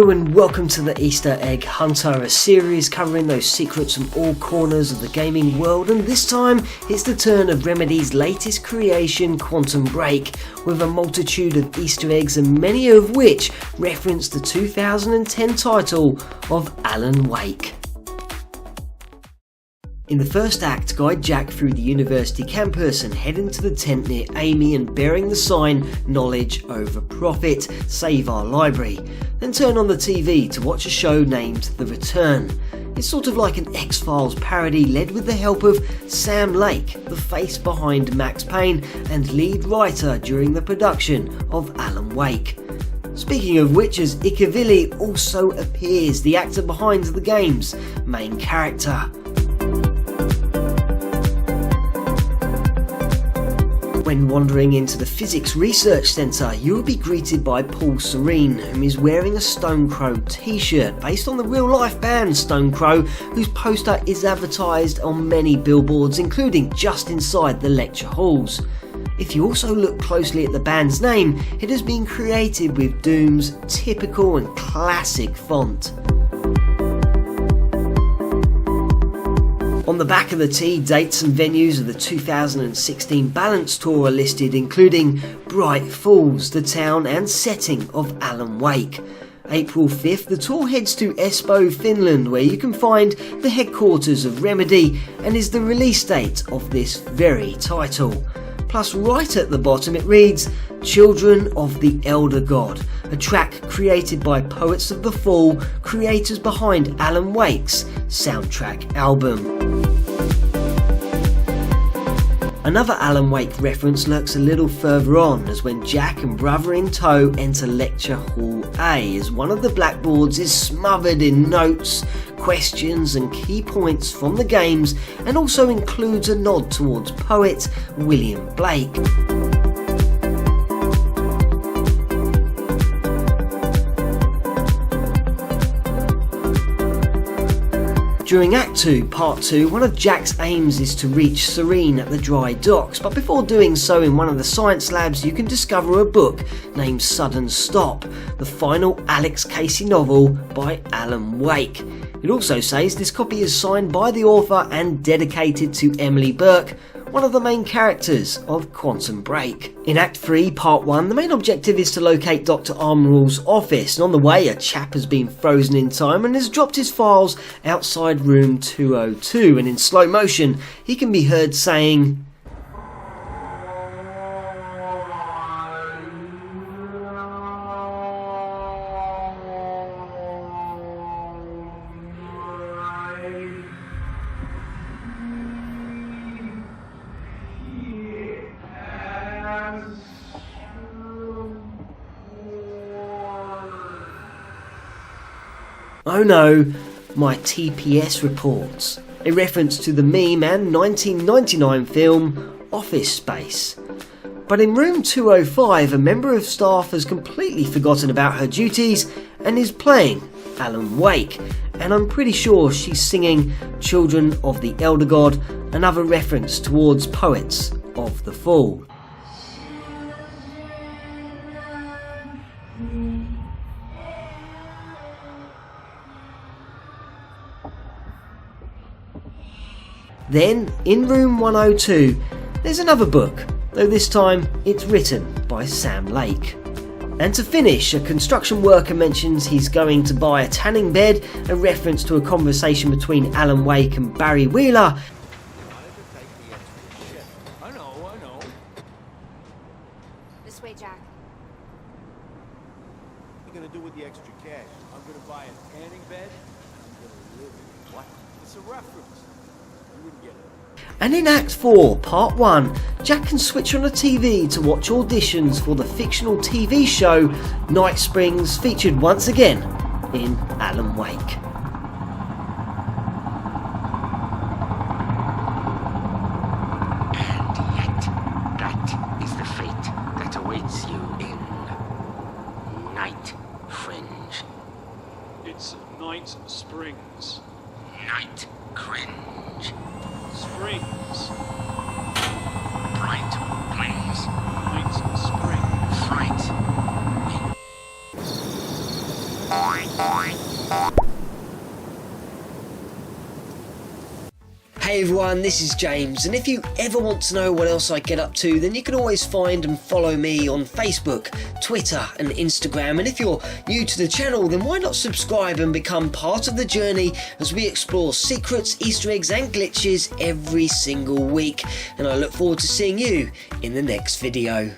Hello and welcome to the Easter Egg Hunter, a series covering those secrets from all corners of the gaming world, and this time it's the turn of Remedy's latest creation, Quantum Break, with a multitude of Easter eggs and many of which reference the 2010 title of Alan Wake. In the first act, guide Jack through the university campus and head into the tent near Amy and bearing the sign Knowledge over Profit, Save Our Library. Then turn on the TV to watch a show named The Return. It's sort of like an X-Files parody led with the help of Sam Lake, the face behind Max Payne and lead writer during the production of Alan Wake. Speaking of which, as Icavili also appears, the actor behind the game's main character. When wandering into the Physics Research Centre, you will be greeted by Paul Serene, whom is wearing a Stone Crow t-shirt based on the real-life band Stone Crow, whose poster is advertised on many billboards, including just inside the lecture halls. If you also look closely at the band's name, it has been created with Doom's typical and classic font. On the back of the tee, dates and venues of the 2016 Balance Tour are listed, including Bright Falls, the town and setting of Alan Wake. April 5th, the tour heads to Espoo, Finland, where you can find the headquarters of Remedy and is the release date of this very title. Plus, right at the bottom it reads, Children of the Elder God, a track created by Poets of the Fall, creators behind Alan Wake's soundtrack album. Another Alan Wake reference lurks a little further on, as when Jack and brother in tow enter Lecture Hall A, as one of the blackboards is smothered in notes, questions and key points from the games, and also includes a nod towards poet William Blake. During Act 2, Part 2, one of Jack's aims is to reach Serene at the dry docks, but before doing so in one of the science labs you can discover a book named Sudden Stop, the final Alex Casey novel by Alan Wake. It also says this copy is signed by the author and dedicated to Emily Burke, one of the main characters of Quantum Break. In Act 3, Part 1, the main objective is to locate Dr. Armorall's office, and on the way a chap has been frozen in time and has dropped his files outside room 202, and in slow motion he can be heard saying, Oh no, my TPS reports, a reference to the meme and 1999 film Office Space. But in room 205, a member of staff has completely forgotten about her duties and is playing Alan Wake, and I'm pretty sure she's singing Children of the Elder God, another reference towards Poets of the Fall. Then, in room 102, there's another book, though this time it's written by Sam Lake. And to finish, a construction worker mentions he's going to buy a tanning bed, a reference to a conversation between Alan Wake and Barry Wheeler. I know. This way, Jack. What are you gonna do with the extra cash? I'm gonna buy a tanning bed and I'm gonna live in it. What? It's a reference. You wouldn't get it. And in Act 4, Part 1, Jack can switch on a TV to watch auditions for the fictional TV show Night Springs, featured once again in Alan Wake. And yet, that is the fate that awaits you in Night Fringe. It's Night Springs. Night Cringe. Springs. Bright blaze. Night Springs. Fright. Hey everyone, this is James, and if you ever want to know what else I get up to, then you can always find and follow me on Facebook, Twitter and Instagram. And if you're new to the channel, then why not subscribe and become part of the journey as we explore secrets, Easter eggs and glitches every single week. And I look forward to seeing you in the next video.